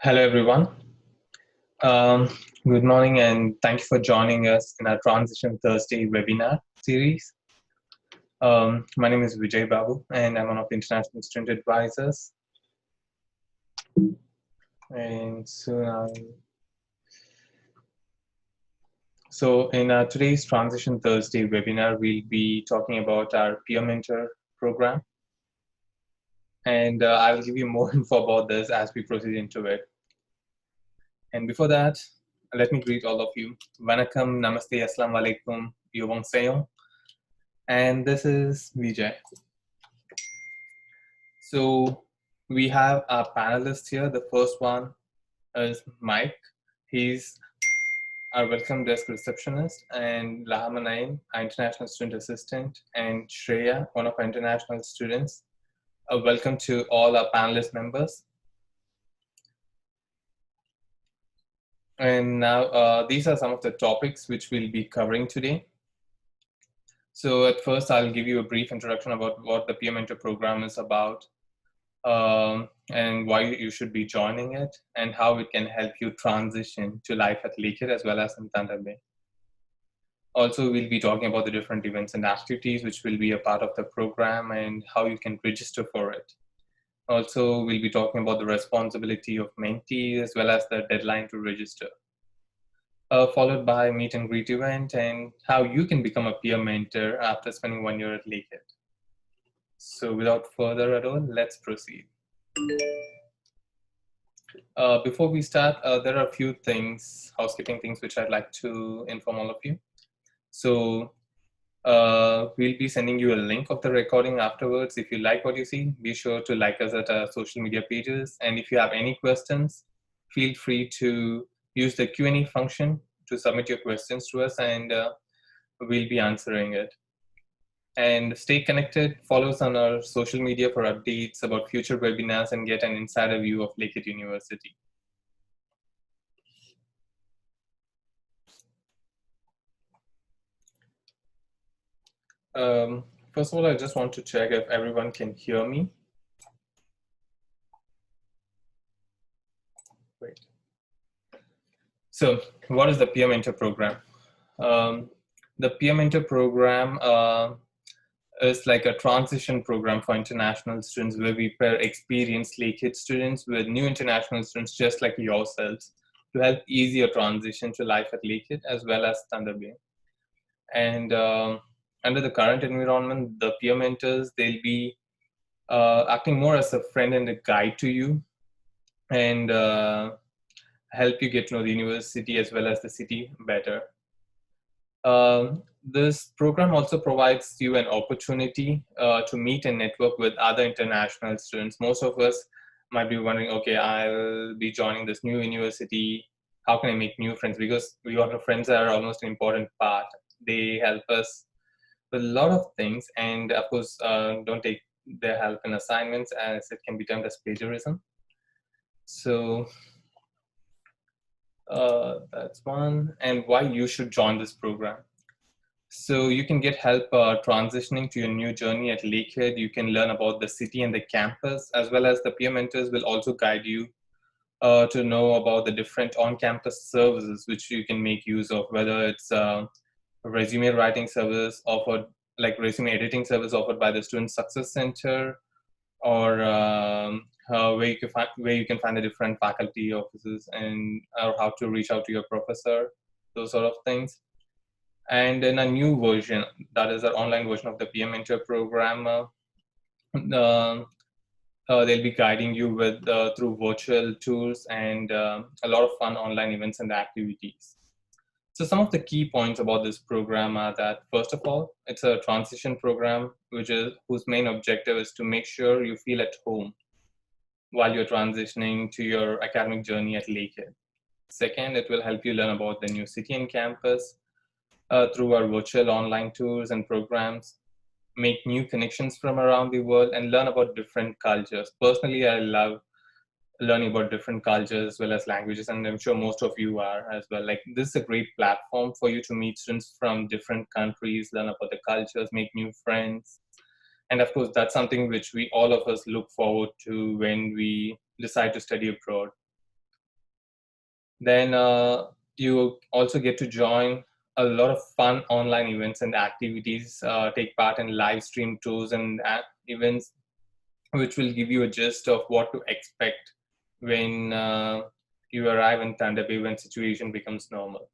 Hello, everyone. Um, Good morning, and thank you for joining us in our Transition Thursday webinar series. My name is Vijay Babu, and I'm one of the International Student Advisors. And so in today's Transition Thursday webinar, we'll be talking about our peer mentor program. And I'll give you more info about this as we proceed into it. And before that, let me greet all of you. Vanakkam, Namaste, Assalamu Alaikum, Yobong Seyo. And this is Vijay. So we have our panelists here. The first one is Mike. He's our welcome desk receptionist, and Lahamanain, our international student assistant, and Shreya, one of our international students. Welcome to all our panelist members. And now these are some of the topics which we'll be covering today. So at first, I'll give you a brief introduction about what the Peer Mentor program is about, and why you should be joining it, and how it can help you transition to life at Lakehead as well as in Thunder Bay. Also, we'll be talking about the different events and activities which will be a part of the program and how you can register for it. Also, we'll be talking about the responsibility of Mentee as well as the deadline to register. Followed by meet and greet event and how you can become a peer mentor after spending 1 year at Lakehead. So without further ado, let's proceed. Before we start, there are a few things, housekeeping things, which I'd like to inform all of you. So we'll be sending you a link of the recording afterwards. If you like what you see, be sure to like us at our social media pages. And if you have any questions, feel free to use the Q&A function to submit your questions to us, and we'll be answering it. And stay connected. Follow us on our social media for updates about future webinars and get an insider view of Lakehead University. First of all, I just want to check if everyone can hear me. Great. So what is the Peer Mentor program? The Peer Mentor program is like a transition program for international students where we pair experienced Lakehead students with new international students just like yourselves to help ease your transition to life at Lakehead as well as Thunder Bay. And under the current environment, the peer mentors, they'll be acting more as a friend and a guide to you, and help you get to know the university as well as the city better. This program also provides you an opportunity to meet and network with other international students. Most of us might be wondering, okay, I'll be joining this new university. How can I make new friends? Because we got friends that are almost an important part. They help us with a lot of things, and of course, don't take their help in assignments as it can be termed as plagiarism. So that's one, and why you should join this program. So you can get help transitioning to your new journey at Lakehead. You can learn about the city and the campus, as well as the peer mentors will also guide you to know about the different on-campus services which you can make use of, whether it's a resume writing service offered, like resume editing service offered by the Student Success Center, or where you can find the different faculty offices, and or how to reach out to your professor, those sort of things. And in a new version, that is an online version of the peer mentor program, they'll be guiding you with through virtual tools and a lot of fun online events and activities. So some of the key points about this program are that, first of all, it's a transition program whose main objective is to make sure you feel at home while you're transitioning to your academic journey at Lakehead. Second, it will help you learn about the new city and campus through our virtual online tours and programs, make new connections from around the world, and learn about different cultures. Personally, I love learning about different cultures as well as languages, and I'm sure most of you are as well. Like, this is a great platform for you to meet students from different countries, learn about the cultures, make new friends. And of course, that's something which all of us look forward to when we decide to study abroad. Then you also get to join a lot of fun online events and activities, take part in live stream tours and events, which will give you a gist of what to expect when you arrive in Thunder Bay when situation becomes normal.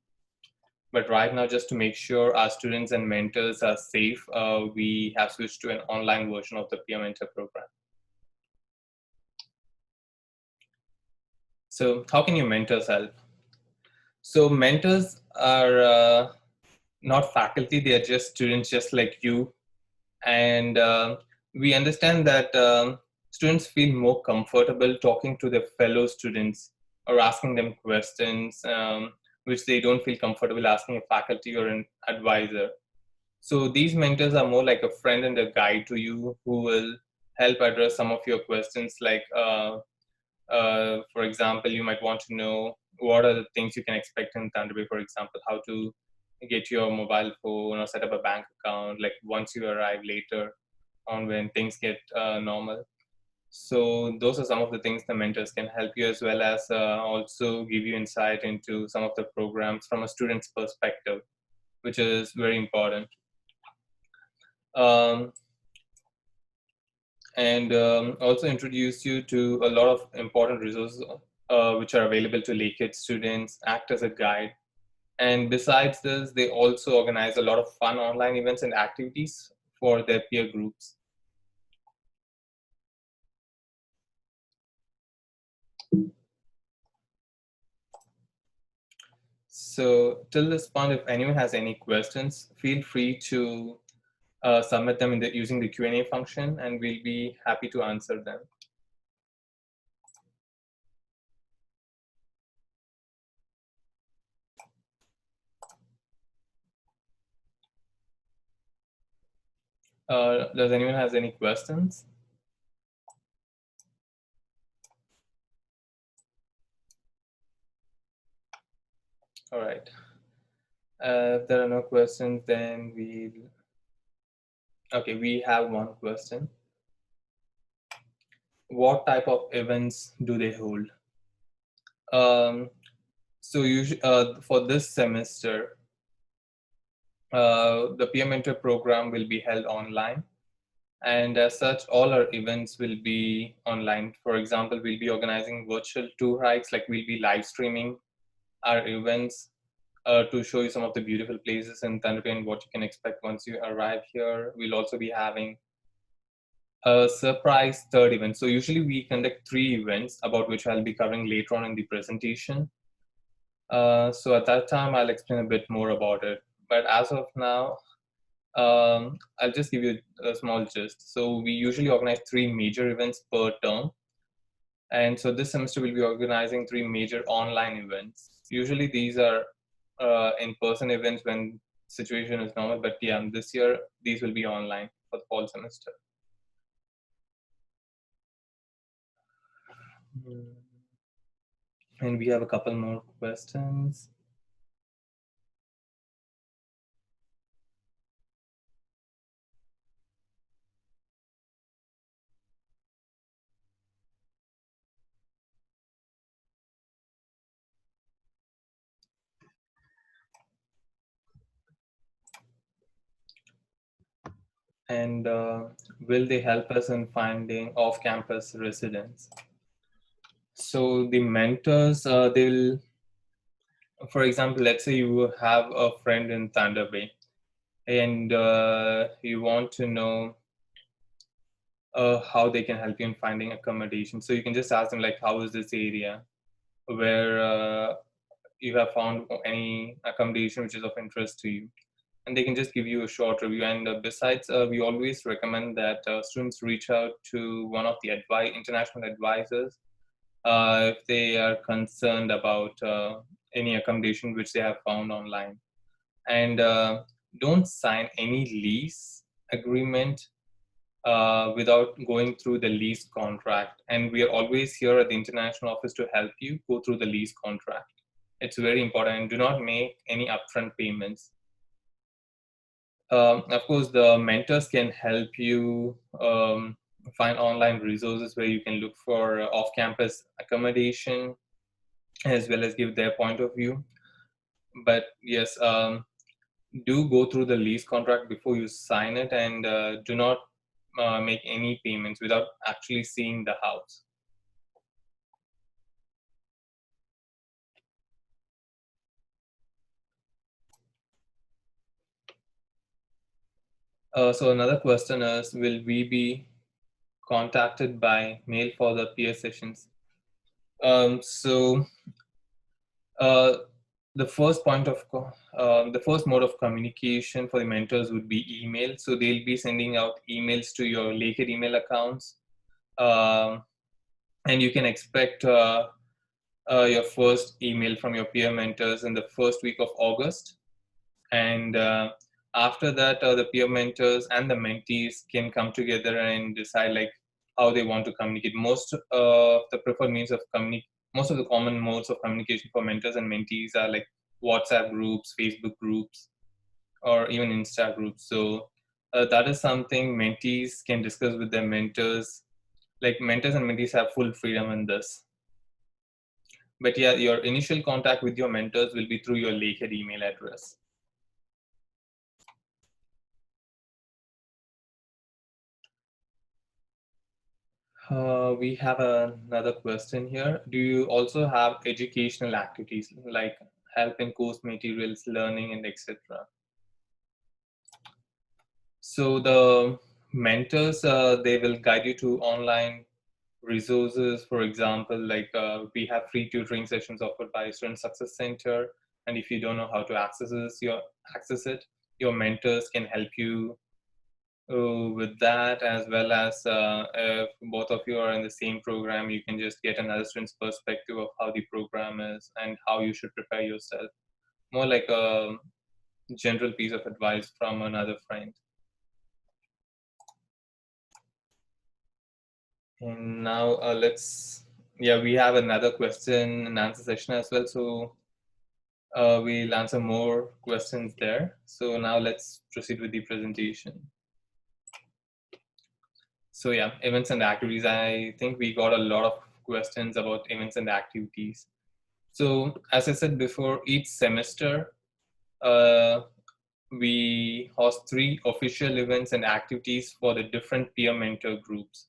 But right now, just to make sure our students and mentors are safe, we have switched to an online version of the peer mentor program. So how can your mentors help? So mentors are not faculty; they are just students, just like you. And we understand that students feel more comfortable talking to their fellow students or asking them questions, which they don't feel comfortable asking a faculty or an advisor. So these mentors are more like a friend and a guide to you who will help address some of your questions, like for example, you might want to know what are the things you can expect in Thunder Bay, for example, how to get your mobile phone or set up a bank account, like once you arrive later on when things get normal. So those are some of the things the mentors can help you, as well as also give you insight into some of the programs from a student's perspective, which is very important. Um, and also introduce you to a lot of important resources which are available to Lakehead students, act as a guide. And besides this, they also organize a lot of fun online events and activities for their peer groups. So till this point, if anyone has any questions, feel free to submit them using the Q&A function, and we'll be happy to answer them. Does anyone has any questions? All right. If there are no questions, then we have one question. What type of events do they hold? Um, so usually, for this semester, the peer mentor program will be held online. And as such, all our events will be online. For example, we'll be organizing virtual tour hikes, like we'll be live streaming our events to show you some of the beautiful places in Thunder Bay and what you can expect once you arrive here. We'll also be having a surprise third event. So usually we conduct three events, about which I'll be covering later on in the presentation. So at that time, I'll explain a bit more about it. But as of now, I'll just give you a small gist. So we usually organize three major events per term. And so this semester we'll be organizing three major online events. Usually these are in-person events when situation is normal, but yeah, this year these will be online for the fall semester. And we have a couple more questions. And will they help us in finding off-campus residents? So the mentors, they'll, for example, let's say you have a friend in Thunder Bay, and you want to know how they can help you in finding accommodation. So you can just ask them, like, how is this area where you have found any accommodation which is of interest to you, and they can just give you a short review. And besides, we always recommend that students reach out to one of the international advisors if they are concerned about any accommodation which they have found online. And don't sign any lease agreement without going through the lease contract. And we are always here at the international office to help you go through the lease contract. It's very important. And do not make any upfront payments. Of course, the mentors can help you find online resources where you can look for off-campus accommodation. as well as give their point of view. But yes, do go through the lease contract before you sign it, and do not make any payments without actually seeing the house. So another question is, will we be contacted by mail for the peer sessions? So uh, the first the first mode of communication for the mentors would be email. So they'll be sending out emails to your Lakehead email accounts, um, and you can expect your first email from your peer mentors in the first week of August. And after that, the peer mentors and the mentees can come together and decide like how they want to communicate. Most of the common modes of communication for mentors and mentees are like WhatsApp groups, Facebook groups, or even Insta groups. So that is something mentees can discuss with their mentors. Like mentors and mentees have full freedom in this. But yeah, your initial contact with your mentors will be through your Lakehead email address. We have another question here. Do you also have educational activities like help in course materials, learning, and etc.? So the mentors, they will guide you to online resources. For example, like we have free tutoring sessions offered by Student Success Center, and if you don't know how to access it, your mentors can help you with that, as well as if both of you are in the same program, you can just get another student's perspective of how the program is and how you should prepare yourself. More like a general piece of advice from another friend. And now yeah, we have another question and answer session as well. So we'll answer more questions there. So now let's proceed with the presentation. So yeah, events and activities. I think we got a lot of questions about events and activities. So as I said before, each semester uh, we host 3 official events and activities for the different peer mentor groups.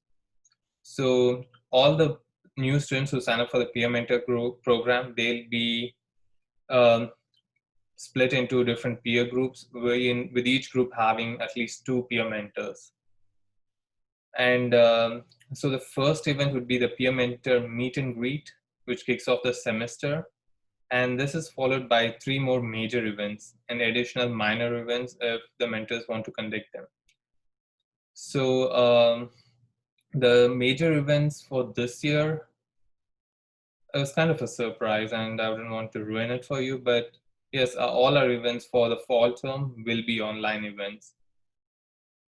So all the new students who sign up for the peer mentor group program, they'll be um, split into different peer groups, with each group having at least 2 peer mentors. And so the first event would be the peer mentor meet and greet, which kicks off the semester. And this is followed by 3 more major events and additional minor events if the mentors want to conduct them. So the major events for this year, it was kind of a surprise and I wouldn't want to ruin it for you. But yes, all our events for the fall term will be online events.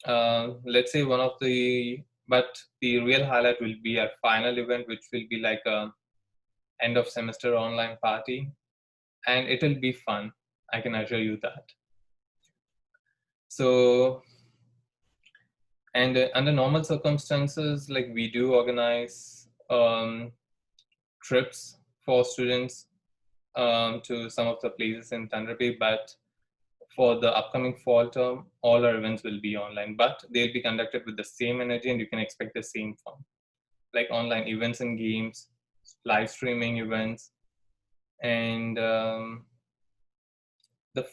Let's say but the real highlight will be our final event, which will be like a end of semester online party, and it will be fun. I can assure you that. So, and under normal circumstances, like we do organize trips for students to some of the places in Thunder Bay, but for the upcoming fall term, all our events will be online, but they'll be conducted with the same energy and you can expect the same fun. Like online events and games, live streaming events, and the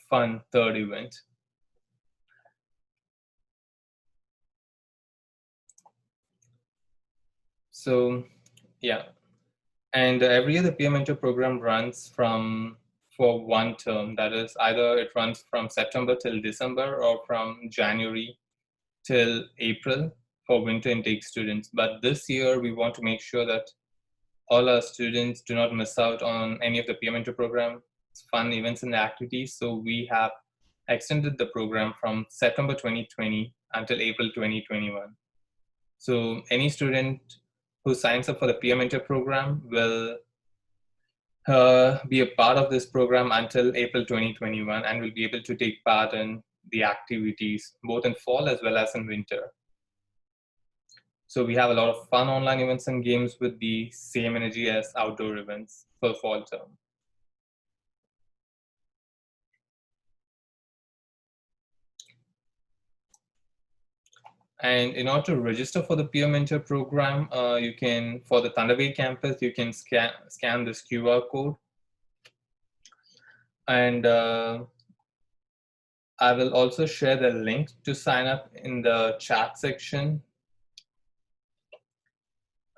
fun third event. So yeah, and every year the peer mentor program runs for one term. That is, either it runs from September till December or from January till April for winter intake students. But this year we want to make sure that all our students do not miss out on any of the peer mentor program fun events and activities. So we have extended the program from September 2020 until April 2021. So any student who signs up for the peer mentor program will be a part of this program until April 2021 and will be able to take part in the activities both in fall as well as in winter. So we have a lot of fun online events and games with the same energy as outdoor events for fall term. And in order to register for the peer mentor program, you can, for the Thunder Bay campus, you can scan this QR code. And I will also share the link to sign up in the chat section.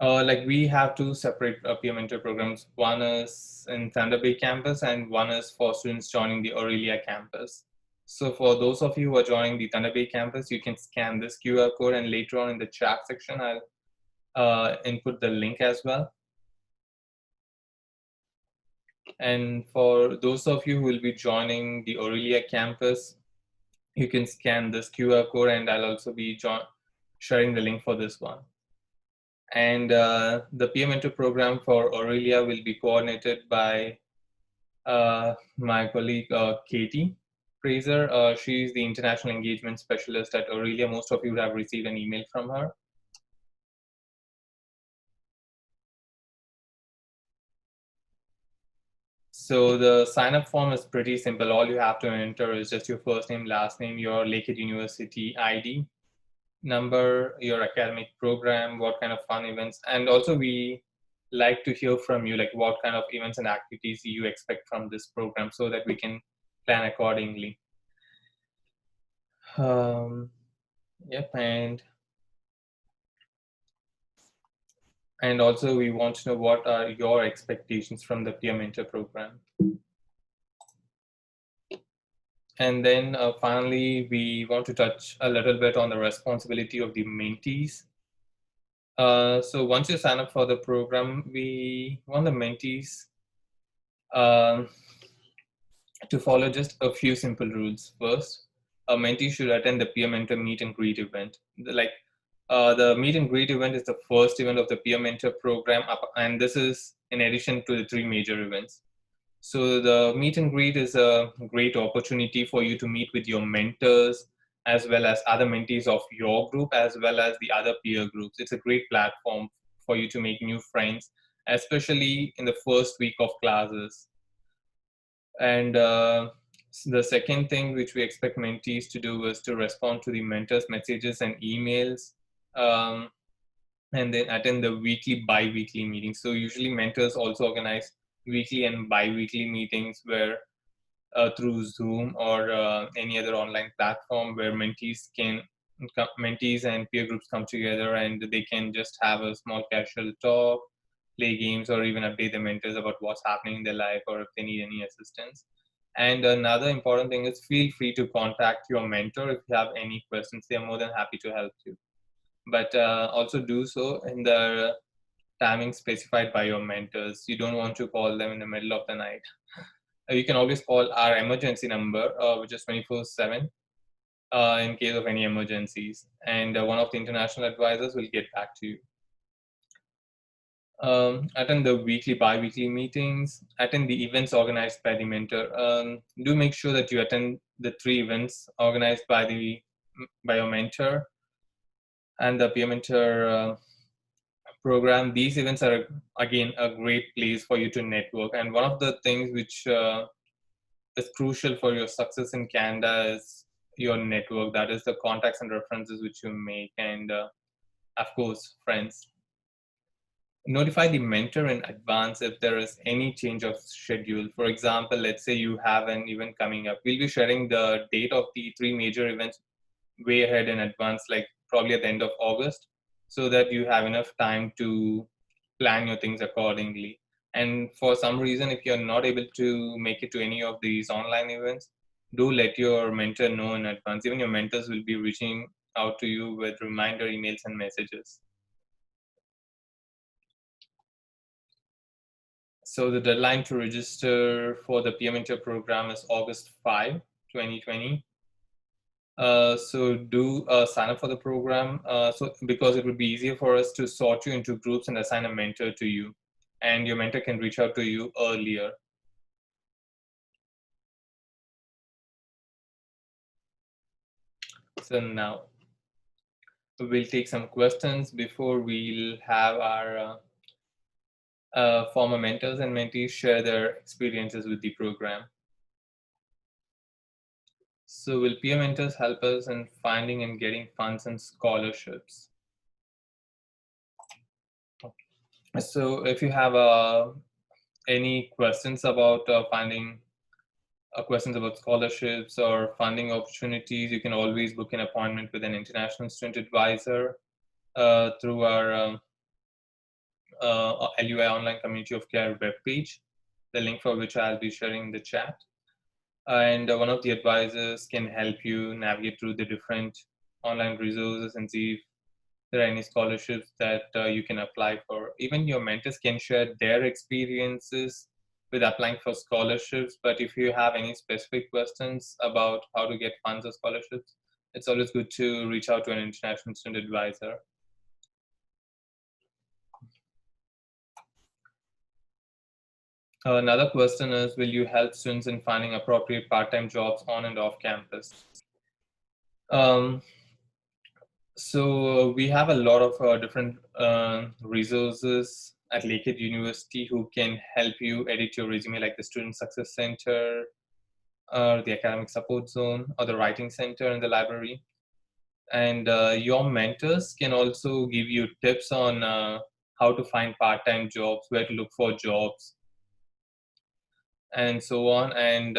Like we have two separate peer mentor programs. One is in Thunder Bay campus and one is for students joining the Aurelia campus. So for those of you who are joining the Thunder Bay campus, you can scan this QR code, and later on in the chat section, I'll input the link as well. And for those of you who will be joining the Aurelia campus, you can scan this QR code, and I'll also be sharing the link for this one. And the peer mentor program for Aurelia will be coordinated by my colleague Katie Fraser. She's the international engagement specialist at Aurelia. Most of you would have received an email from her. So the sign up form is pretty simple. All you have to enter is just your first name, last name, your Lakehead University ID number, your academic program, what kind of fun events, and also we like to hear from you, like what kind of events and activities you expect from this program so that we can plan accordingly. Yep, and also we want to know what are your expectations from the peer mentor program. And then finally, we want to touch a little bit on the responsibility of the mentees. So once you sign up for the program, we want the mentees to follow just a few simple rules. First, a mentee should attend the peer mentor meet and greet event. The meet and greet event is the first event of the peer mentor program, and this is in addition to the three major events. So the meet and greet is a great opportunity for you to meet with your mentors as well as other mentees of your group as well as the other peer groups. It's a great platform for you to make new friends, especially in the first week of classes. And the second thing which we expect mentees to do is to respond to the mentors' messages and emails, and then attend the weekly, bi-weekly meetings. So usually mentors also organize weekly and bi-weekly meetings where through Zoom or any other online platform where mentees and peer groups come together and they can just have a small casual talk, play games, or even update the mentors about what's happening in their life or if they need any assistance. And another important thing is feel free to contact your mentor if you have any questions. They are more than happy to help you. But also do so in the timing specified by your mentors. You don't want to call them in the middle of the night. You can always call our emergency number, which is 24/7, in case of any emergencies. And one of the international advisors will get back to you. Attend the weekly, bi-weekly meetings, attend the events organized by the mentor. Do make sure that you attend the three events organized by your mentor and the peer mentor program. These events are again a great place for you to network. And one of the things which is crucial for your success in Canada is your network. That is the contacts and references which you make, and of course, friends. Notify the mentor in advance if there is any change of schedule. For example, let's say you have an event coming up. We'll be sharing the date of the three major events way ahead in advance, like probably at the end of August, so that you have enough time to plan your things accordingly. And for some reason, if you're not able to make it to any of these online events, do let your mentor know in advance. Even your mentors will be reaching out to you with reminder emails and messages. So the deadline to register for the peer mentor program is August 5, 2020. So do sign up for the program so because it would be easier for us to sort you into groups and assign a mentor to you. And your mentor can reach out to you earlier. So now, We'll take some questions before we'll have our former mentors and mentees share their experiences with the program. So will peer mentors help us in finding and getting funds and scholarships? So if you have any questions about finding questions about scholarships or funding opportunities, you can always book an appointment with an international student advisor through our LUI Online Community of Care webpage, the link for which I'll be sharing in the chat. And one of the advisors can help you navigate through the different online resources and see if there are any scholarships that you can apply for. Even your mentors can share their experiences with applying for scholarships, but if you have any specific questions about how to get funds or scholarships, it's always good to reach out to an international student advisor. Another question is, will you help students in finding appropriate part-time jobs on and off campus? So we have a lot of different resources at Lakehead University who can help you edit your resume, like the Student Success Center, the Academic Support Zone, or the Writing Center in the library. And your mentors can also give you tips on how to find part-time jobs, where to look for jobs, and so on, and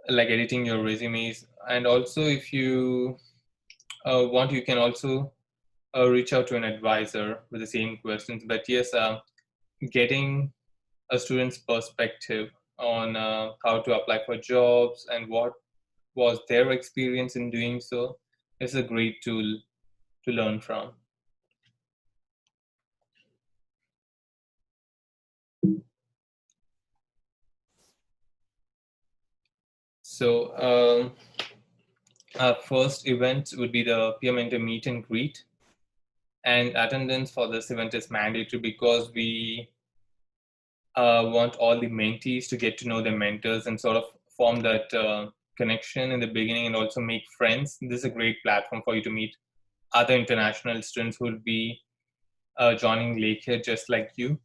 like editing your resumes. And also, if you want, you can also reach out to an advisor with the same questions. But yes, getting a student's perspective on how to apply for jobs and what was their experience in doing so is a great tool to learn from. So our first event would be the peer mentor meet and greet. And attendance for this event is mandatory because we want all the mentees to get to know their mentors and sort of form that connection in the beginning and also make friends. This is a great platform for you to meet other international students who will be joining Lakehead just like you.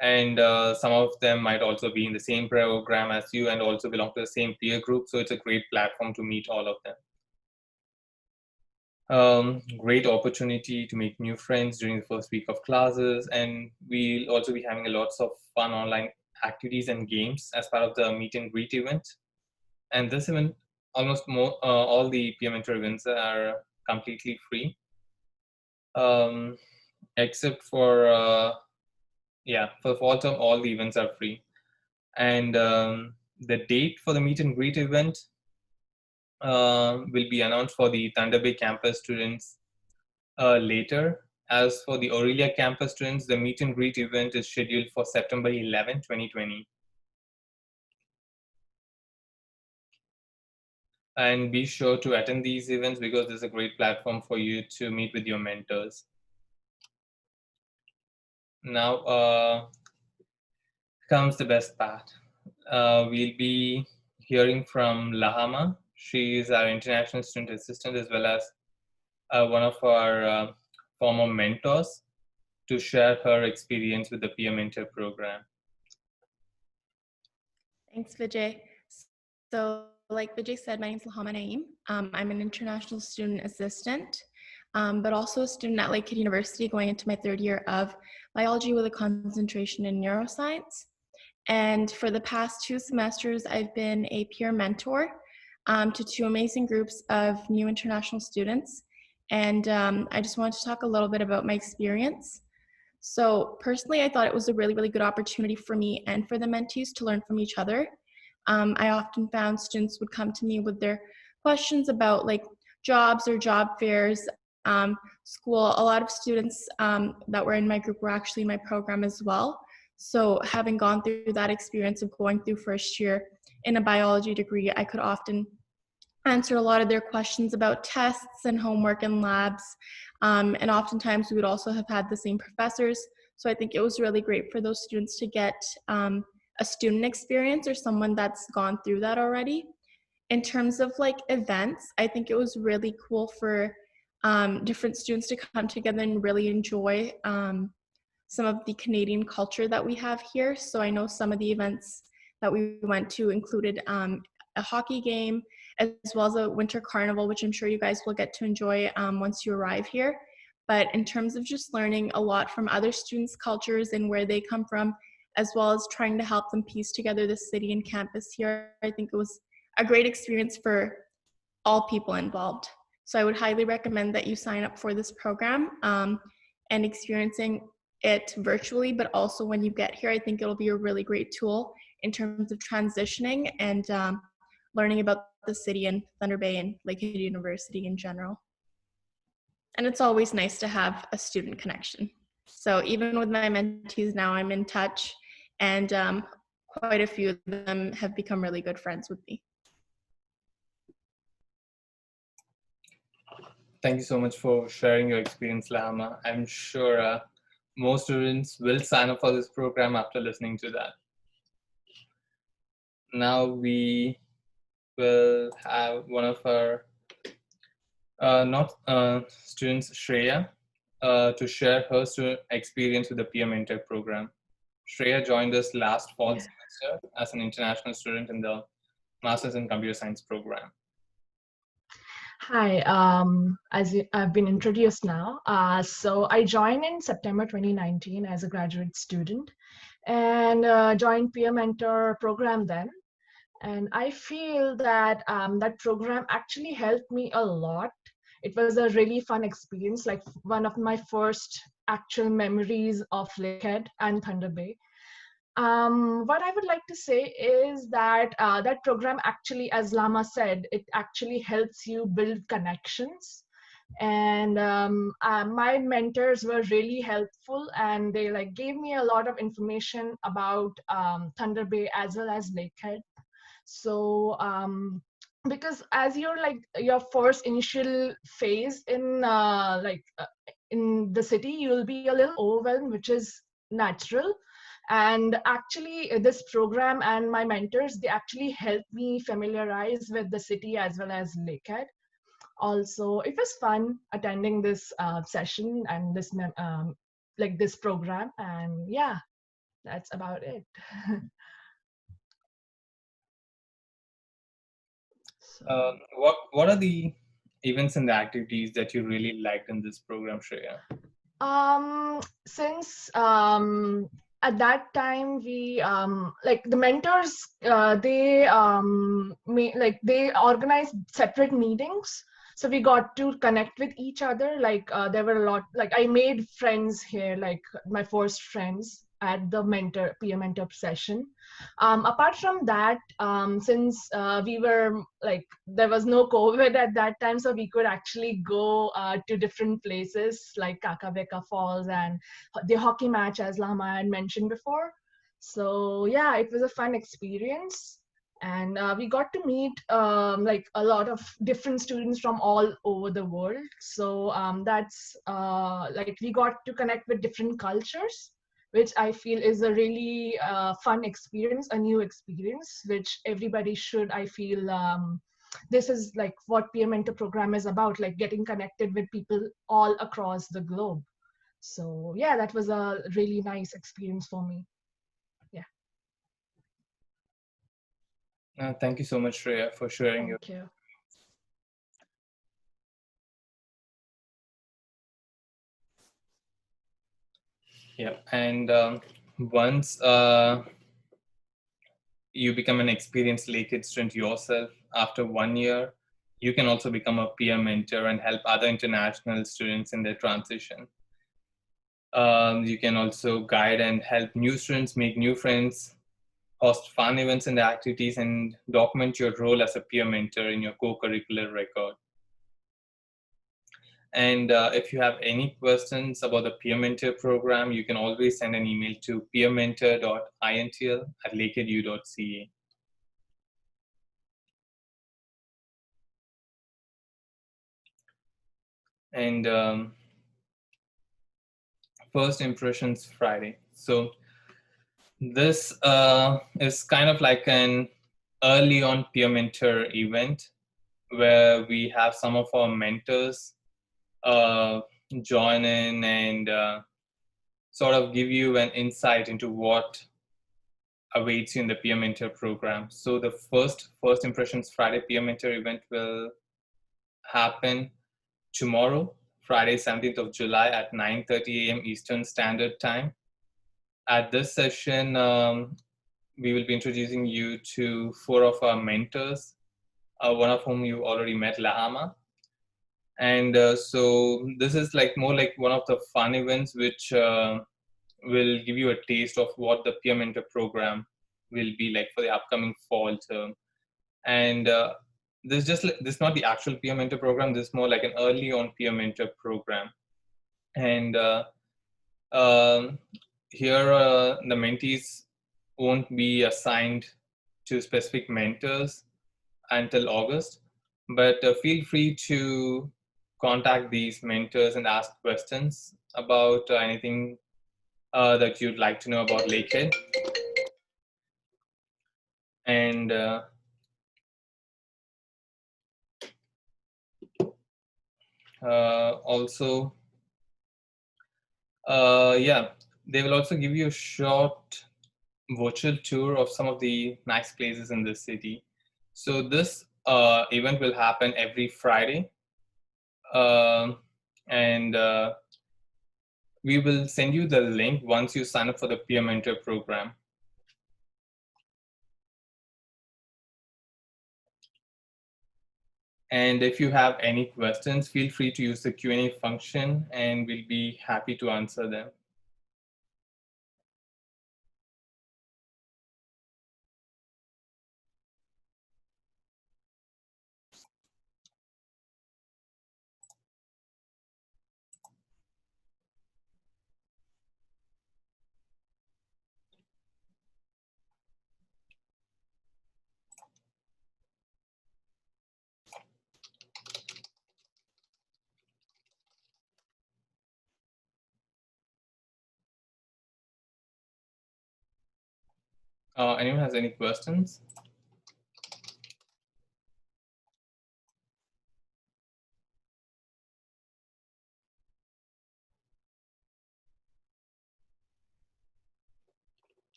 And some of them might also be in the same program as you and also belong to the same peer group. So it's a great platform to meet all of them. Great opportunity to make new friends during the first week of classes, and we'll also be having lots of fun online activities and games as part of the meet and greet event. And this event, almost all the peer mentor events are completely free, except for for fall term, all the events are free. And the date for the meet and greet event will be announced for the Thunder Bay campus students later. As for the Aurelia campus students, the meet and greet event is scheduled for September 11, 2020. And be sure to attend these events because this is a great platform for you to meet with your mentors. Now comes the best part. We'll be hearing from Lahama. She is our international student assistant as well as one of our former mentors to share her experience with the peer mentor program. Thanks, Vijay. So like Vijay said, my name is Lahama Naeem. I'm an international student assistant, but also a student at Lakehead University going into my third year of biology with a concentration in neuroscience. And for the past 2 semesters, I've been a peer mentor to 2 amazing groups of new international students. And I just wanted to talk a little bit about my experience. So personally, I thought it was a really, really good opportunity for me and for the mentees to learn from each other. I often found students would come to me with their questions about like jobs or job fairs, school. A lot of students that were in my group were actually in my program as well. So having gone through that experience of going through first year in a biology degree, I could often answer a lot of their questions about tests and homework and labs. And oftentimes we would also have had the same professors. So I think it was really great for those students to get a student experience or someone that's gone through that already. in terms of like events, I think it was really cool for different students to come together and really enjoy some of the Canadian culture that we have here. So I know some of the events that we went to included a hockey game, as well as a winter carnival, which I'm sure you guys will get to enjoy once you arrive here. But in terms of just learning a lot from other students' cultures and where they come from, as well as trying to help them piece together the city and campus here, I think it was a great experience for all people involved. So I would highly recommend that you sign up for this program and experiencing it virtually, but also when you get here, I think it'll be a really great tool in terms of transitioning and learning about the city and Thunder Bay and Lakehead University in general. And it's always nice to have a student connection. So even with my mentees now, I'm in touch, and quite a few of them have become really good friends with me. Thank you so much for sharing your experience, Lahama. I'm sure most students will sign up for this program after listening to that. Now we will have one of our students, Shreya, to share her experience with the Peer Mentor program. Shreya joined us last fall semester as an international student in the Masters in Computer Science program. Hi, I've been introduced now. So I joined in September 2019 as a graduate student and joined Peer Mentor program then. And I feel that that program actually helped me a lot. It was a really fun experience, like one of my first actual memories of Lakehead and Thunder Bay. What I would like to say is that that program actually, as Lama said, it actually helps you build connections. And my mentors were really helpful, and they like gave me a lot of information about Thunder Bay as well as Lakehead. So because as you're like your first initial phase in the city, you'll be a little overwhelmed, which is natural. And actually this program and my mentors, they actually helped me familiarize with the city as well as Lakehead. Also, it was fun attending this session and this like this program. And yeah, that's about it. So, What are the events and the activities that you really liked in this program, Shreya? Since at that time we like the mentors, they they organized separate meetings, so we got to connect with each other. Like there were a lot, like I made friends here, like my first friends at the peer mentor session. Apart from that, since we were like, there was no COVID at that time, so we could actually go to different places like Kakabeka Falls and the hockey match, as Lama had mentioned before. So yeah, it was a fun experience. And we got to meet like a lot of different students from all over the world. So that's like we got to connect with different cultures, which I feel is a really fun experience, a new experience, which everybody should, I feel, this is like what Peer Mentor program is about, like getting connected with people all across the globe. So yeah, that was a really nice experience for me. Yeah. Thank you so much, Shreya, for sharing your. Thank you. Yeah, and once you become an experienced Lakehead student yourself, after 1 year, you can also become a peer mentor and help other international students in their transition. You can also guide and help new students make new friends, host fun events and activities, and document your role as a peer mentor in your co-curricular record. And if you have any questions about the Peer Mentor program, you can always send an email to peermentor.intl@lakeheadu.ca. And First Impressions Friday. So this is kind of like an early on peer mentor event where we have some of our mentors join in and sort of give you an insight into what awaits you in the peer mentor program. So the first impressions Friday peer mentor event will happen tomorrow, Friday 17th of July at 9:30 a.m. Eastern Standard Time. At this session, we will be introducing you to four of our mentors, one of whom you already met, Lahama. And so this is like more like one of the fun events which will give you a taste of what the peer mentor program will be like for the upcoming fall term. And this is not the actual peer mentor program. This is more like an early on peer mentor program. And um, here the mentees won't be assigned to specific mentors until August, but feel free to contact these mentors and ask questions about anything that you'd like to know about Lakehead. And also, yeah, they will also give you a short virtual tour of some of the nice places in the city. So this event will happen every Friday. Um, and we will send you the link once you sign up for the peer mentor program. And if you have any questions, feel free to use the Q&A function and we'll be happy to answer them. Anyone has any questions?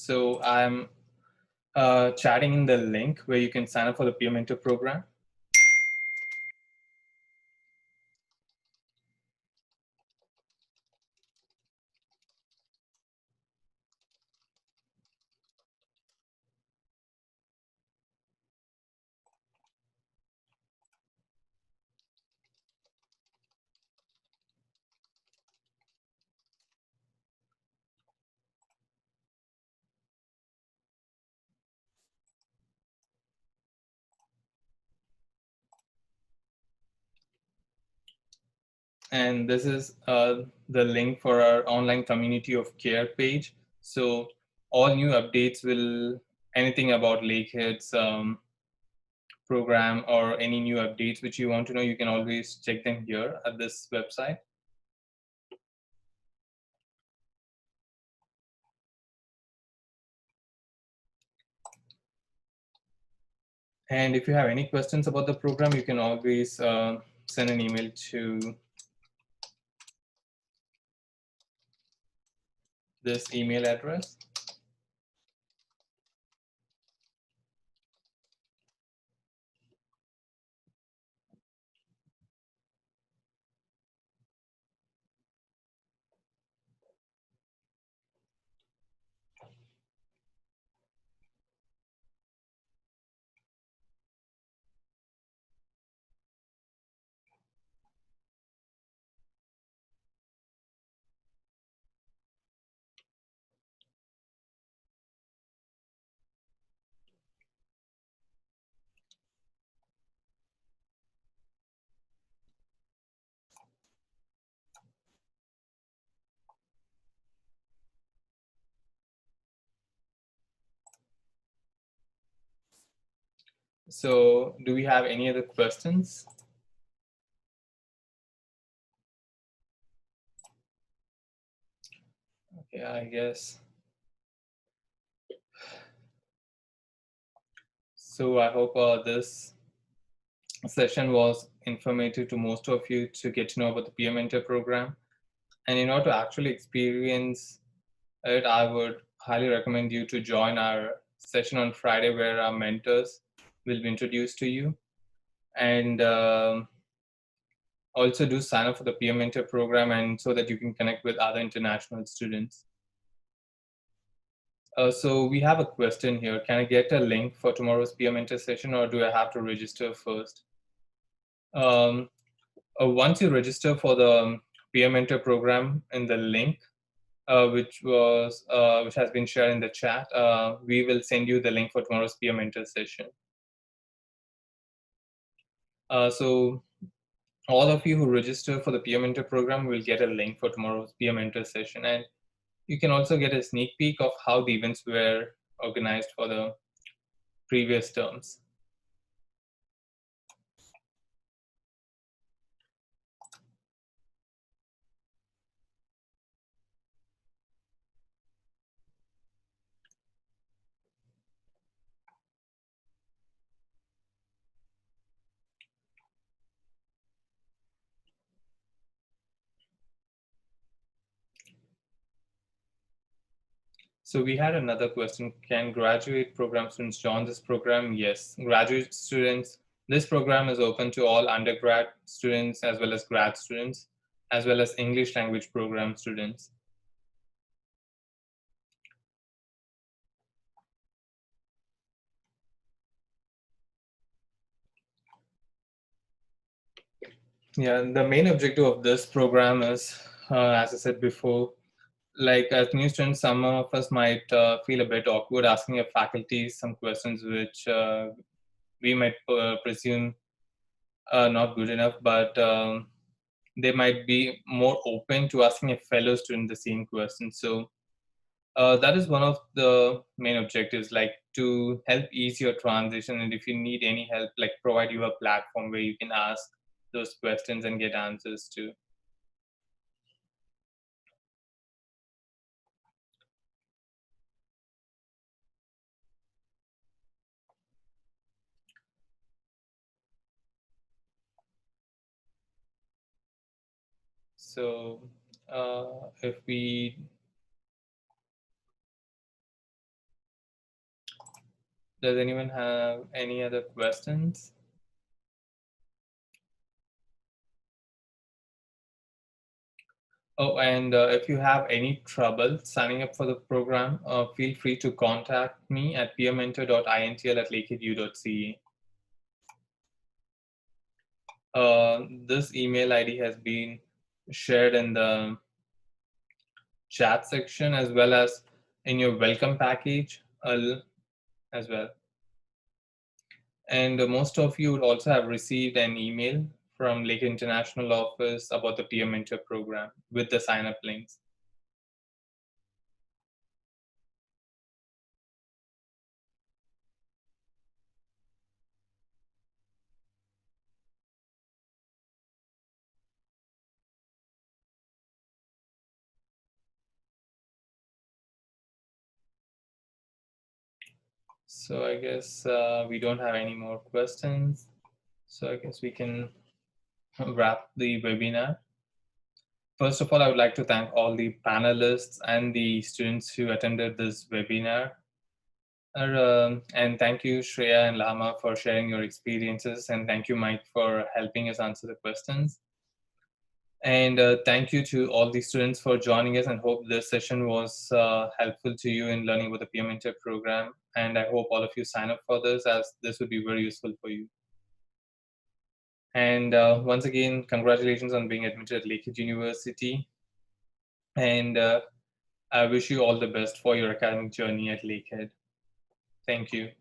So I'm chatting in the link where you can sign up for the peer mentor program. And this is the link for our online community of care page. So all new updates will, anything about Lakehead's program or any new updates which you want to know, you can always check them here at this website. And if you have any questions about the program, you can always send an email to this email address. So do we have any other questions? Okay, I guess. So I hope this session was informative to most of you to get to know about the peer mentor program. And in order to actually experience it, I would highly recommend you to join our session on Friday where our mentors will be introduced to you. And also do sign up for the peer mentor program and so that you can connect with other international students. So we have a question here. Can I get a link for tomorrow's peer mentor session or do I have to register first? Once you register for the peer mentor program in the link, which has been shared in the chat, we will send you the link for tomorrow's peer mentor session. So all of you who register for the peer mentor program will get a link for tomorrow's peer mentor session, and you can also get a sneak peek of how the events were organized for the previous terms. So we had another question. Can graduate program students join this program? Yes, graduate students, this program is open to all undergrad students as well as grad students, as well as English language program students. Yeah, the main objective of this program is, as I said before, like as new students, some of us might feel a bit awkward asking a faculty some questions which we might presume not good enough, but they might be more open to asking a fellow student the same question. So that is one of the main objectives, like to help ease your transition. And if you need any help, like provide you a platform where you can ask those questions and get answers to. So if we, does anyone have any other questions? Oh, and if you have any trouble signing up for the program, feel free to contact me at peermentor.intl@lakeheadu.ca. This email ID has been shared in the chat section as well as in your welcome package as well. And most of you would also have received an email from Lake International Office about the Peer Mentor program with the sign up links. So I guess we don't have any more questions. So I guess we can wrap the webinar. First of all, I would like to thank all the panelists and the students who attended this webinar. And thank you, Shreya and Lama, for sharing your experiences. And thank you, Mike, for helping us answer the questions. And thank you to all the students for joining us, and hope this session was helpful to you in learning about the peer mentor program. And I hope all of you sign up for this, as this would be very useful for you. And once again, congratulations on being admitted at Lakehead University. And I wish you all the best for your academic journey at Lakehead. Thank you.